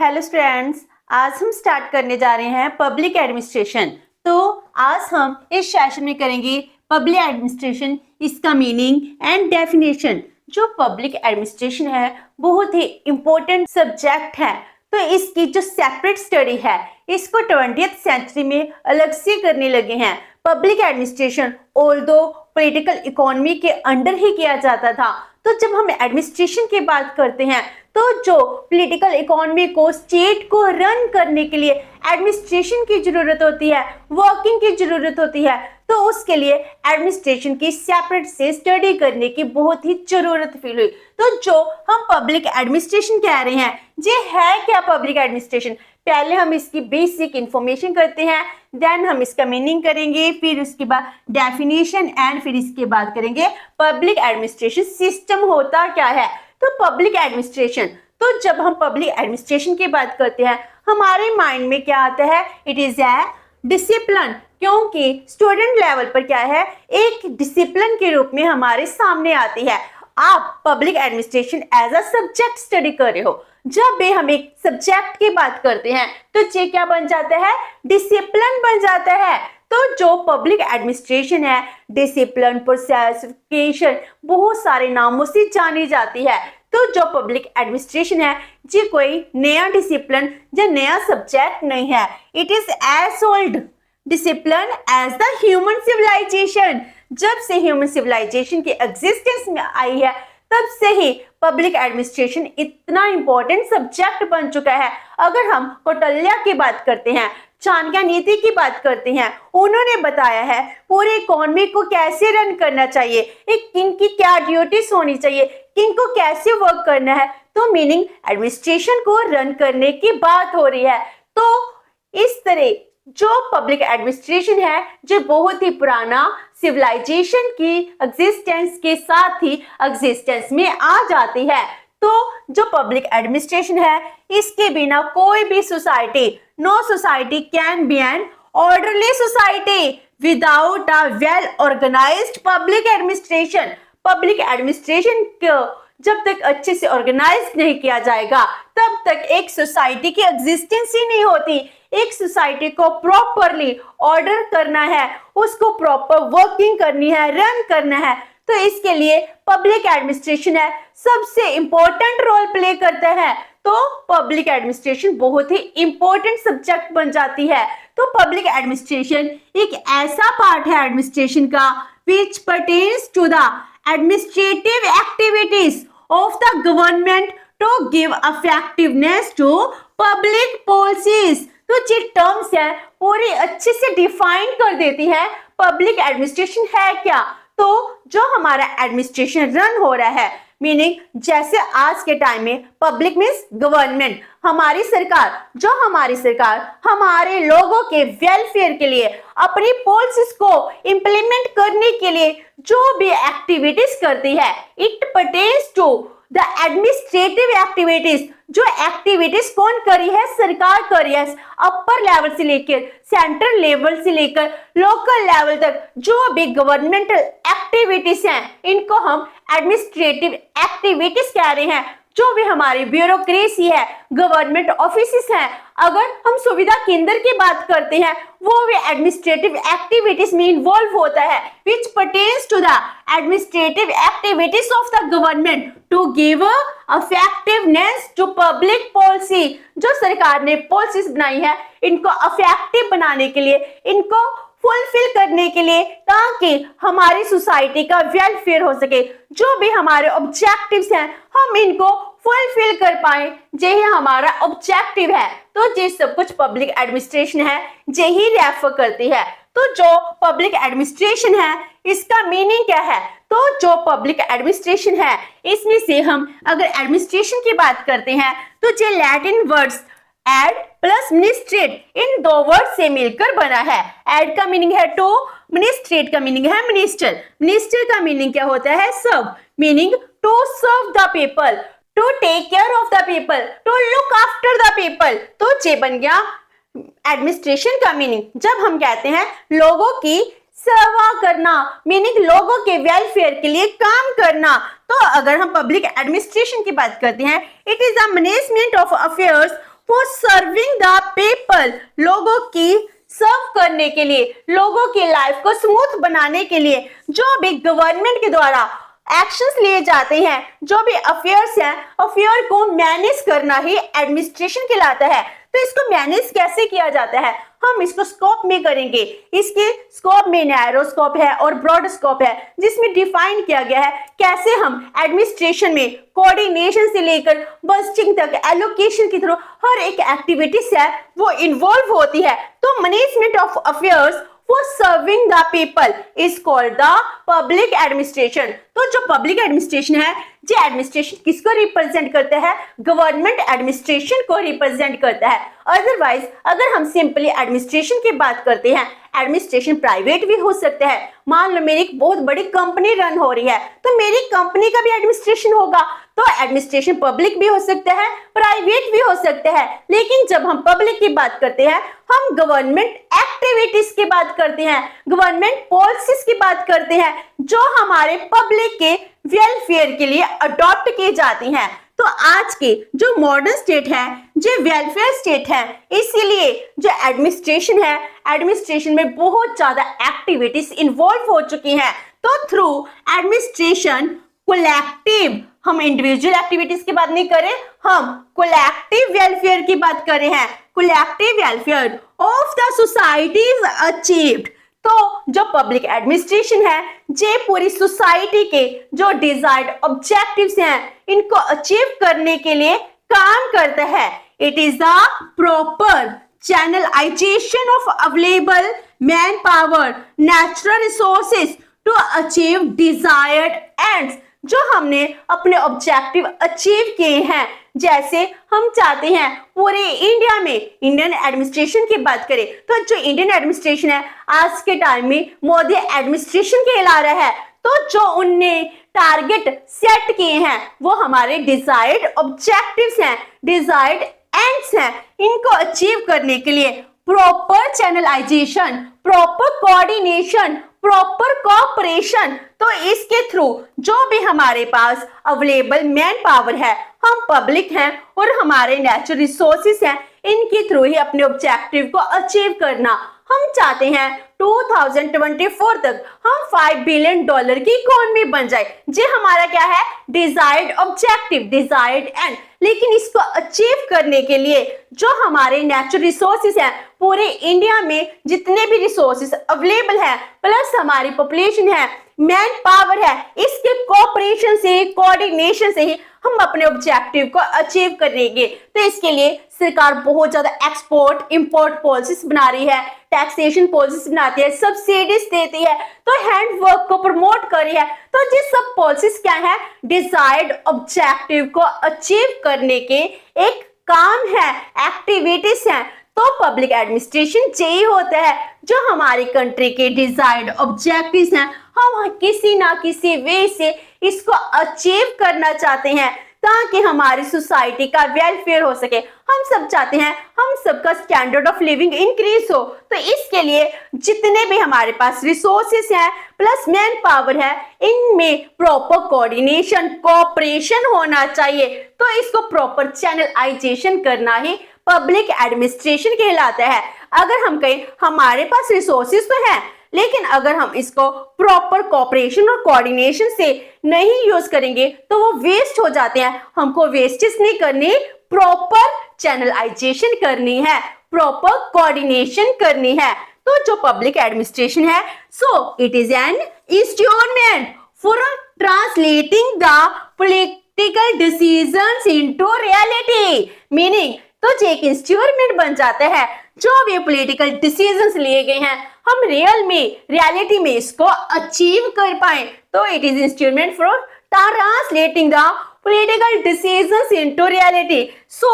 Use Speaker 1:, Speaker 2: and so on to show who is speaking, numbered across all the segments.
Speaker 1: Hello students, आज हम start करने जा रहे हैं पब्लिक एडमिनिस्ट्रेशन। तो आज हम इस सेशन में करेंगे पब्लिक एडमिनिस्ट्रेशन, इसका मीनिंग एंड डेफिनेशन। जो पब्लिक एडमिनिस्ट्रेशन है बहुत ही इम्पोर्टेंट सब्जेक्ट है, तो इसकी जो सेपरेट स्टडी है इसको 20th सेंचुरी में अलग से करने लगे हैं। Public administration although political economy के अंडर ही किया जाता था, तो जब हम एडमिनिस्ट्रेशन की बात करते हैं तो जो पॉलिटिकल इकोनॉमी को, स्टेट को रन करने के लिए एडमिनिस्ट्रेशन की जरूरत होती है, वर्किंग की जरूरत होती है, तो उसके लिए एडमिनिस्ट्रेशन की सेपरेट से स्टडी करने की बहुत ही जरूरत फील हुई। तो जो हम पब्लिक एडमिनिस्ट्रेशन कह रहे हैं, ये है क्या पब्लिक एडमिनिस्ट्रेशन? पहले हम इसकी बेसिक इंफॉर्मेशन करते हैं, देन हम इसका मीनिंग करेंगे, फिर उसके बाद डेफिनेशन एंड फिर इसके बाद करेंगे पब्लिक एडमिनिस्ट्रेशन सिस्टम होता क्या है। तो पब्लिक एडमिनिस्ट्रेशन, तो जब हम पब्लिक एडमिनिस्ट्रेशन की बात करते हैं हमारे माइंड में क्या आता है? इट इज ए डिसिप्लिन, क्योंकि स्टूडेंट लेवल पर क्या है, एक डिसिप्लिन के रूप में हमारे सामने आती है। आप public administration as a subject study कर रहे हो, जब भी हम एक सब्जेक्ट की बात करते हैं तो ये क्या बन जाता है? डिसिप्लिन बन जाता है। तो जो पब्लिक एडमिनिस्ट्रेशन है, डिसिप्लिन, प्रोसेसिफिकेशन, बहुत सारे नामों से जानी जाती है। तो जो पब्लिक एडमिनिस्ट्रेशन है ये कोई नया डिसिप्लिन या नया सब्जेक्ट नहीं है। It is as old discipline as the human civilisation. जब से ह्यूमन सिविलाइजेशन की एग्जिस्टेंस में आई है तब से ही पब्लिक एडमिनिस्ट्रेशन इतना इंपॉर्टेंट सब्जेक्ट बन चुका है। अगर हम कौटिल्य की बात करते हैं, चाणक्य नीति की बात करते हैं, उन्होंने बताया है पूरी इकोनॉमी को कैसे रन करना चाहिए, एक किंग की क्या ड्यूटीज होनी चाहिए, किंग को कैसे वर्क करना है। तो मीनिंग एडमिनिस्ट्रेशन को रन करने की बात हो रही है। तो इस तरह जो पब्लिक एडमिनिस्ट्रेशन है जो बहुत ही पुराना सिविलाइजेशन की एग्जिस्टेंस के साथ ही एग्जिस्टेंस में आ जाती है। तो जो पब्लिक एडमिनिस्ट्रेशन है इसके बिना कोई भी society, no society can be an orderly society without a well organised public administration. Public administration को जब तक अच्छे से ऑर्गेनाइज नहीं किया जाएगा तब तक एक सोसाइटी की एग्जिस्टेंस ही नहीं होती। एक सोसाइटी को प्रॉपरली ऑर्डर करना है, उसको प्रॉपर वर्किंग करनी है, रन करना है, तो इसके लिए पब्लिक एडमिनिस्ट्रेशन है सबसे इंपॉर्टेंट रोल प्ले करता है। तो पब्लिक एडमिनिस्ट्रेशन बहुत ही इंपॉर्टेंट सब्जेक्ट बन जाती है। तो पब्लिक एडमिनिस्ट्रेशन एक ऐसा पार्ट है एडमिनिस्ट्रेशन का which pertains to the administrative activities of the government to give effectiveness to public policies। तो ये टर्म्स है पूरी अच्छे से डिफाइन कर देती है पब्लिक एडमिनिस्ट्रेशन है क्या। तो जो हमारा एडमिनिस्ट्रेशन रन हो रहा है, मीनिंग जैसे आज के टाइम में पब्लिक मीन्स गवर्नमेंट, हमारी सरकार, जो हमारी सरकार हमारे लोगों के वेलफेयर के लिए अपनी पॉलिसीज को इंप्लीमेंट करने के लिए जो भी एक्टिविटीज करती है, it pertains to the administrative activities. जो एक्टिविटीज कौन करी है? सरकार करी है। अपर लेवल से लेकर सेंट्रल लेवल से लेकर लोकल लेवल तक जो भी गवर्नमेंटल एक्टिविटीज हैं इनको हम एडमिनिस्ट्रेटिव एक्टिविटीज कह रहे हैं। जो भी हमारी ब्यूरोक्रेसी है, गवर्नमेंट ऑफिसेस हैं, अगर हम सुविधा केंद्र की बात करते हैं वो भी एडमिनिस्ट्रेटिव एक्टिविटीज में इन्वॉल्व होता है, which pertains to the administrative activities of the government to give effectiveness to public policy. जो सरकार ने पॉलिसीज बनाई है इनको इफेक्टिव बनाने के लिए, इनको फुलफिल करने के लिए, ताकि हमारी सोसाइटी का वेलफेयर हो सके, जो भी हमारे ऑब्जेक्टिव्स हैं हम इनको फुलफिल कर पाए, यही हमारा ऑब्जेक्टिव है। तो ये सब कुछ पब्लिक एडमिनिस्ट्रेशन है, यही रेफर करती है। तो जो पब्लिक एडमिनिस्ट्रेशन है इसका मीनिंग क्या है? तो जो पब्लिक एडमिनिस्ट्रेशन है इसमें से हम अगर एडमिनिस्ट्रेशन की बात करते हैं तो ये लैटिन वर्ड्स एड प्लस मिनिस्ट्रेट, इन दो वर्ड से मिलकर बना है। एड का मीनिंग है टू, मिनिस्ट्रेट का मीनिंग है मिनिस्टर। मिनिस्टर का मीनिंग क्या होता है? Serve, meaning to serve the people, to take care of the people, to look after the people. तो ये बन गया एडमिनिस्ट्रेशन का मीनिंग। जब हम कहते हैं लोगों की सेवा करना, मीनिंग लोगों के वेलफेयर के लिए काम करना। तो अगर हम पब्लिक एडमिनिस्ट्रेशन की बात करते हैं, it is the management of affairs for serving the people, लोगों की सर्व करने के लिए, लोगों की लाइफ को स्मूथ बनाने के लिए जो भी गवर्नमेंट के द्वारा एक्शंस लिए जाते हैं, जो भी अफेयर्स हैं, अफेयर को मैनेज करना ही एडमिनिस्ट्रेशन कहलाता है। तो इसको मैनेज कैसे किया जाता है, हम इसको स्कोप में करेंगे। इसके स्कोप में नैरो स्कोप है और ब्रॉड स्कोप है, जिसमें डिफाइन किया गया है कैसे हम एडमिनिस्ट्रेशन में कोऑर्डिनेशन से लेकर बजटिंग तक, एलोकेशन के थ्रू हर एक एक्टिविटीज है वो इन्वॉल्व होती है। तो management of affairs for serving the people is called the public administration। तो जो पब्लिक एडमिनिस्ट्रेशन है, ये एडमिनिस्ट्रेशन किसको रिप्रेजेंट करता है, गवर्नमेंट एडमिनिस्ट्रेशन को रिप्रेजेंट करता है। अदरवाइज अगर हम सिंपली एडमिनिस्ट्रेशन की बात करते हैं, एडमिनिस्ट्रेशन प्राइवेट भी हो सकता है। मान लो मेरी एक बहुत बड़ी कंपनी रन हो रही है, तो मेरी कंपनी का भी एडमिनिस्ट्रेशन होगा। तो एडमिनिस्ट्रेशन पब्लिक भी हो सकता है, प्राइवेट भी हो सकता है। लेकिन जब हम पब्लिक की बात करते हैं, हम गवर्नमेंट एक्टिविटीज की बात करते हैं, गवर्नमेंट पॉलिसीज की बात करते हैं, जो हमारे पब्लिक के वेलफेयर के लिए अडॉप्ट की जाती हैं। तो आज के जो मॉडर्न स्टेट है, जो वेलफेयर स्टेट है, इसीलिए जो एडमिनिस्ट्रेशन है, एडमिनिस्ट्रेशन में बहुत ज्यादा एक्टिविटीज इन्वॉल्व हो चुकी हैं। तो थ्रू एडमिनिस्ट्रेशन कोलेक्टिव, हम इंडिविजुअल एक्टिविटीज की बात नहीं करें, हम कोलेक्टिव वेलफेयर की बात कर रहे हैं। Collective welfare of the society is achieved. तो जो पब्लिक एडमिनिस्ट्रेशन है, ये पूरी सोसाइटी के जो डिजायर्ड ऑब्जेक्टिव्स हैं, इनको अचीव करने के लिए काम करता है। It is the proper channelisation of available man power, natural resources to achieve desired ends. जो हमने अपने ऑब्जेक्टिव अचीव किए हैं, जैसे हम चाहते हैं पूरे इंडिया में, इंडियन एडमिनिस्ट्रेशन की बात करें तो जो इंडियन एडमिनिस्ट्रेशन है आज के टाइम में मोदी एडमिनिस्ट्रेशन कहला रहा है। तो जो उनने टारगेट सेट किए हैं वो हमारे डिजायर्ड ऑब्जेक्टिव्स हैं, डिजायर्ड एंड्स हैं। इनको अचीव करने के लिए proper channelisation, proper coordination, proper cooperation, तो इसके थ्रू जो भी हमारे पास अवेलेबल मैन पावर है, हम पब्लिक हैं और हमारे नेचुरल रिसोर्सेस हैं, इनके थ्रू ही अपने ऑब्जेक्टिव को अचीव करना। हम चाहते हैं 2024 तक हम $5 बिलियन की इकोनॉमी बन जाए। ये हमारा क्या है, डिजायर्ड ऑब्जेक्टिव, डिजायर्ड एंड। लेकिन इसको अचीव करने के लिए जो हमारे नेचुरल रिसोर्सेस हैं, पूरे इंडिया में जितने भी रिसोर्सेस अवेलेबल हैं, प्लस हमारी पॉपुलेशन है, मैन पावर है, इसके कोऑपरेशन से, कोऑर्डिनेशन से ही हम अपने ऑब्जेक्टिव को अचीव करेंगे। तो इसके लिए सरकार बहुत ज्यादा एक्सपोर्ट इंपोर्ट पॉलिसीज बना रही है, टैक्सेशन पॉलिसीज बनाती है, सब्सिडीज देती है, तो हैंड वर्क को प्रमोट कर रही है। तो ये सब पॉलिसीज क्या है, डिजायर्ड ऑब्जेक्टिव को अचीव करने के एक काम है, एक्टिविटीज हैं। तो पब्लिक एडमिनिस्ट्रेशन यही होता है जो हमारी कंट्री के डिजायर्ड ऑब्जेक्टिव्स हैं, हम किसी ना किसी वे से इसको अचीव करना चाहते हैं ताकि हमारी सोसाइटी का वेलफेयर हो सके। हम सब चाहते हैं हम सबका स्टैंडर्ड ऑफ लिविंग इंक्रीज हो। तो इसके लिए जितने भी हमारे पास रिसोर्सेस हैं प्लस मैन पावर है, इनमें प्रॉपर कोऑर्डिनेशन, कोऑपरेशन होना चाहिए। तो इसको प्रॉपर चैनलाइजेशन करना ही पब्लिक एडमिनिस्ट्रेशन कहलाता है। अगर हम कहें हमारे पास रिसोर्सेस तो हैं, लेकिन अगर हम इसको प्रॉपर कोऑपरेशन और कोऑर्डिनेशन से नहीं यूज करेंगे तो वो वेस्ट हो जाते हैं। हमको वेस्टेज नहीं करनी, प्रॉपर चैनलाइजेशन करनी है, प्रॉपर कोऑर्डिनेशन करनी है। तो जो पब्लिक एडमिनिस्ट्रेशन है, so it is an instrument for translating the political decisions into reality. Meaning तो जो एक इंस्ट्रूमेंट बन जाता है, जो भी पॉलिटिकल डिसीजंस लिए गए हैं हम रियलिटी में इसको अचीव कर पाए। तो it is instrument for translating the political decisions into reality. So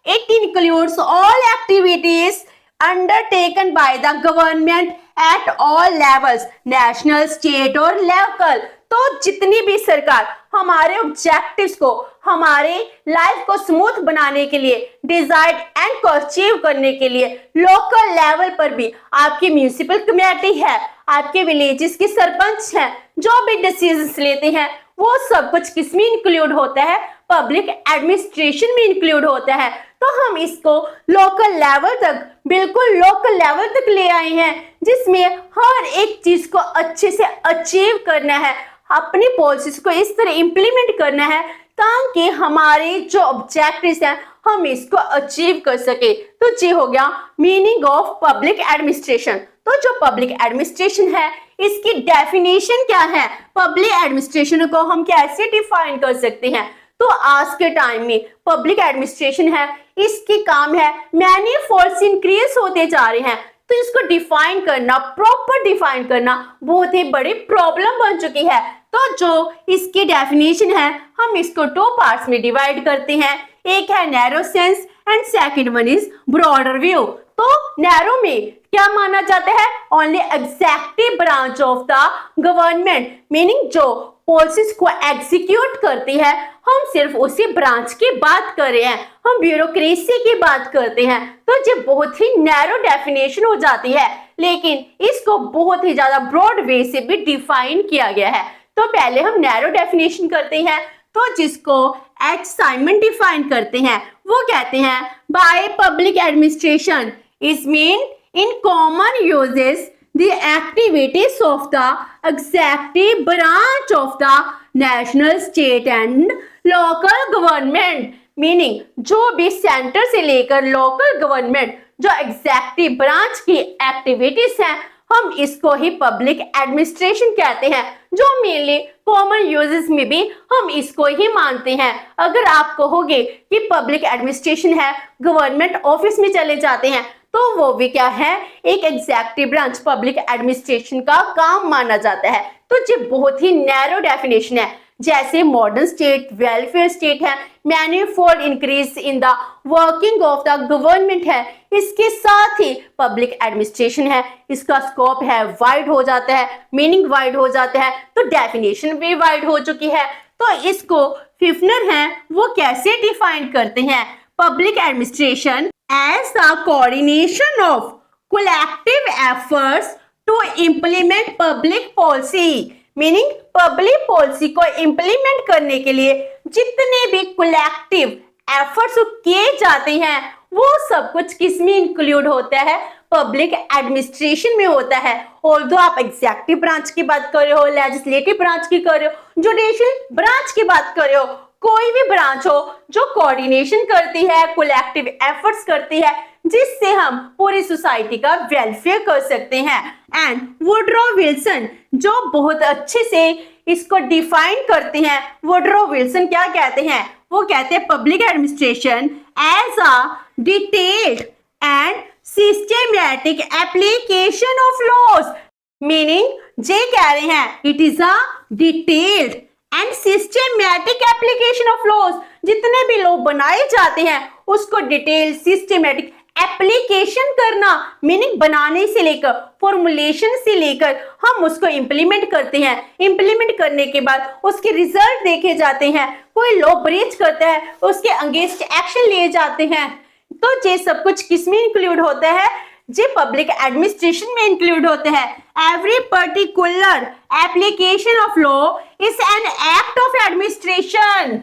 Speaker 1: it includes all activities undertaken by the government at all levels, national, state और local। तो जितनी भी सरकार हमारे ऑब्जेक्टिव्स को, हमारे लाइफ को स्मूथ बनाने के लिए, डिजायर्ड एंड को अचीव करने के लिए लोकल लेवल पर भी आपकी म्यूनिसिपल कमेटी है, आपके विलेजेस के सरपंच हैं, जो भी डिसीजंस लेते हैं वो सब कुछ किसमें इंक्लूड होता है, पब्लिक एडमिनिस्ट्रेशन में इंक्लूड होता है। तो हम इसको लोकल लेवल तक, बिल्कुल लोकल लेवल तक ले आए हैं, जिसमें हर एक चीज को अच्छे से अचीव करना है, अपनी पॉलिसीज को इस तरह इंप्लीमेंट करना है ताकि हमारे जो ऑब्जेक्टिव्स हैं हम इसको अचीव कर सके। तो ये हो गया मीनिंग ऑफ पब्लिक एडमिनिस्ट्रेशन। तो जो पब्लिक एडमिनिस्ट्रेशन है इसकी डेफिनेशन क्या है, पब्लिक एडमिनिस्ट्रेशन को हम कैसे डिफाइन कर सकते हैं। तो आज के टाइम में पब्लिक एडमिनिस्ट्रेशन है, इसकी काम है मैनी फोर्स इंक्रीज होते जा रहे हैं, तो इसको डिफाइन करना, प्रॉपर डिफाइन करना बहुत ही बड़ी प्रॉब्लम बन चुकी है। तो जो इसकी डेफिनेशन है हम इसको 2 पार्ट्स में डिवाइड करते हैं, एक है narrow sense and second one is broader view. तो नैरो में क्या माना जाता है, only executive branch of the government, meaning जो पॉलिसीज को एग्जीक्यूट करती है हम सिर्फ उसी ब्रांच की बात कर रहे हैं, हम ब्यूरोक्रेसी की बात करते हैं। तो ये बहुत ही नैरो डेफिनेशन हो जाती है, लेकिन इसको बहुत ही ज्यादा ब्रॉड वे से भी डिफाइन किया गया है। तो पहले हम नैरो डेफिनेशन करते हैं, तो जिसको एच साइमन डिफाइन करते हैं, वो कहते हैं by public administration is mean in common uses the activities of the executive branch of the national, state and local government, meaning जो भी सेंटर से लेकर लोकल गवर्नमेंट जो एग्जीक्यूटिव ब्रांच की एक्टिविटीज हैं हम इसको ही पब्लिक एडमिनिस्ट्रेशन कहते हैं, जो मेनली कॉमन यूजेस में भी हम इसको ही मानते हैं। अगर आप कहोगे कि पब्लिक एडमिनिस्ट्रेशन है, गवर्नमेंट ऑफिस में चले जाते हैं, तो वो भी क्या है, एक एग्जीक्यूटिव ब्रांच पब्लिक एडमिनिस्ट्रेशन का काम माना जाता है। तो ये बहुत ही नैरो डेफिनेशन है। जैसे मॉडर्न स्टेट, वेलफेयर स्टेट है, manifold increase in the working of the government है, इसके साथ ही पब्लिक एडमिनिस्ट्रेशन है, इसका स्कोप है वाइड हो जाता है, मीनिंग वाइड हो जाता है, तो डेफिनेशन भी वाइड हो चुकी है। तो इसको फिफ्नर है वो कैसे डिफाइन करते हैं, public administration as the coordination of collective efforts to implement public policy, meaning public policy को implement करने के लिए जितने भी collective efforts किए जाते हैं वो सब कुछ किस में इंक्लूड होता है, पब्लिक एडमिनिस्ट्रेशन में होता है। ऑल्दो आप एग्जीक्यूटिव ब्रांच की बात कर रहे हो, लेजिस्लेटिव ब्रांच की कर रहे हो, जुडिशियल ब्रांच की बात कर रहे हो, कोई भी ब्रांच हो जो कोऑर्डिनेशन करती है, कलेक्टिव एफर्ट्स करती है, जिससे हम पूरी सोसाइटी का वेलफेयर कर सकते हैं। एंड वुडरो विल्सन जो बहुत अच्छे से इसको डिफाइन करते हैं, वुडरो विल्सन क्या कहते हैं, वो कहते हैं public administration as a detailed and systematic application of laws, meaning जे कह रहे हैं it is a detailed and systematic application of laws, जितने भी लॉ बनाए जाते हैं उसको डिटेल सिस्टमैटिक एप्लीकेशन करना, मीनिंग बनाने से लेकर फॉर्मुलेशन से लेकर हम उसको इंप्लीमेंट करते हैं, इंप्लीमेंट करने के बाद उसके रिजल्ट देखे जाते हैं, कोई लॉ ब्रीच करता है उसके अगेंस्ट एक्शन लिए जाते हैं। तो ये सब कुछ किसमें इंक्लूड होता है, जे पब्लिक एडमिनिस्ट्रेशन में इंक्लूड होते हैं। Every particular application of law is an act of administration.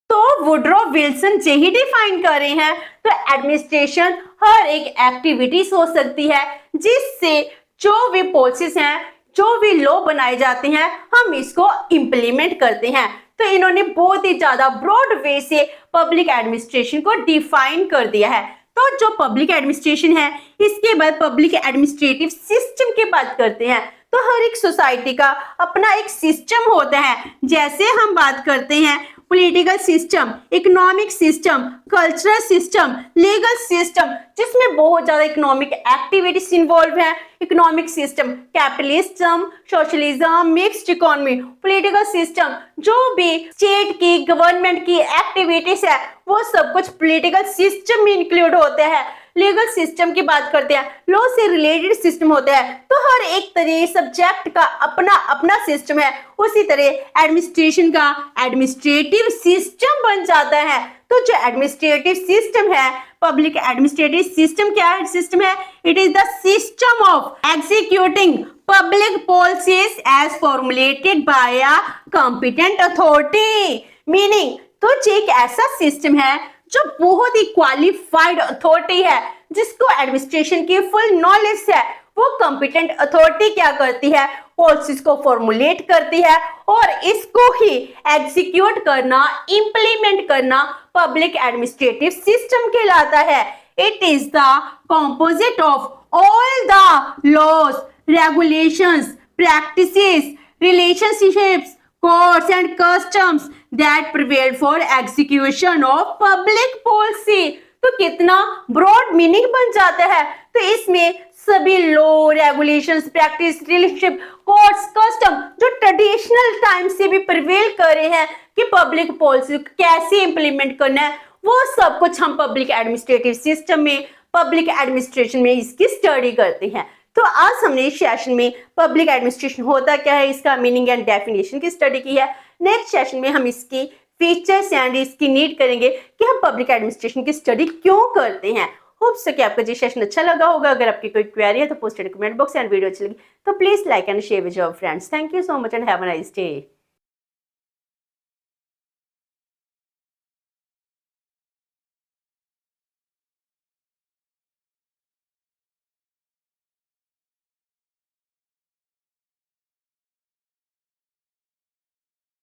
Speaker 1: तो वुडरो विल्सन यही डिफाइन कर रहे हैं। तो एडमिनिस्ट्रेशन हर एक एक्टिविटीज हो सकती है जिससे जो भी पॉलिसीज हैं, जो भी लॉ बनाए जाते हैं हम इसको इंप्लीमेंट करते हैं। तो इन्होंने बहुत ही ज्यादा ब्रॉड वे से पब्लिक एडमिनिस्ट्रेशन को डिफाइन कर दिया है। तो जो पब्लिक एडमिनिस्ट्रेशन है इसके बाद पब्लिक एडमिनिस्ट्रेटिव सिस्टम की बात करते हैं। तो हर एक सोसाइटी का अपना एक सिस्टम होता है, जैसे हम बात करते हैं political system, economic system, cultural system, legal system, जिसमें बहुत ज्यादा इकोनॉमिक एक्टिविटीज इन्वॉल्व है। Economic system capitalism, socialism, mixed economy, political system जो भी स्टेट की गवर्नमेंट की एक्टिविटीज है वो सब कुछ पॉलिटिकल सिस्टम में इंक्लूड होते हैं। लीगल सिस्टम की बात करते हैं, लॉ से रिलेटेड सिस्टम होता है। तो हर एक तरह सब्जेक्ट का अपना अपना सिस्टम है, उसी तरह एडमिनिस्ट्रेशन का एडमिनिस्ट्रेटिव सिस्टम बन जाता है। तो जो एडमिनिस्ट्रेटिव सिस्टम है, पब्लिक एडमिनिस्ट्रेटिव सिस्टम क्या है, सिस्टम है it is the system of executing public policies as formulated by a competent authority, meaning तो एक ऐसा सिस्टम है जो बहुत ही क्वालिफाइड अथॉरिटी है, जिसको एडमिनिस्ट्रेशन की फुल नॉलेज है, वो कॉम्पिटेंट अथॉरिटी क्या करती है, पॉलिसीज को फॉर्मुलेट करती है और इसको ही एग्जीक्यूट करना, इंप्लीमेंट करना पब्लिक एडमिनिस्ट्रेटिव सिस्टम कहलाता है। It is the composite of all the laws, regulations, practices, relationships, codes and customs that prevail for execution of public policy। तो कितना ब्रॉड मीनिंग बन जाता है। तो इसमें सभी law, regulations, practice, relationship, codes, custom जो ट्रेडिशनल टाइम से भी प्रिवेल कर रहे हैं कि पब्लिक पॉलिसी कैसे इंप्लीमेंट करना है, वो सब कुछ हम पब्लिक एडमिनिस्ट्रेटिव सिस्टम में, पब्लिक एडमिनिस्ट्रेशन में इसकी स्टडी करते हैं। तो आज हमने इस सेशन में पब्लिक एडमिनिस्ट्रेशन होता क्या है, इसका मीनिंग एंड डेफिनेशन की स्टडी की है। नेक्स्ट सेशन में हम इसकी फीचर्स एंड इसकी नीड करेंगे कि हम पब्लिक एडमिनिस्ट्रेशन की स्टडी क्यों करते हैं। होप सो कि आपको ये सेशन अच्छा लगा होगा। अगर आपकी कोई क्वेरी है तो post comment box and video अच्छी लगी तो please like and share with your friends. Thank you so much and have a nice day.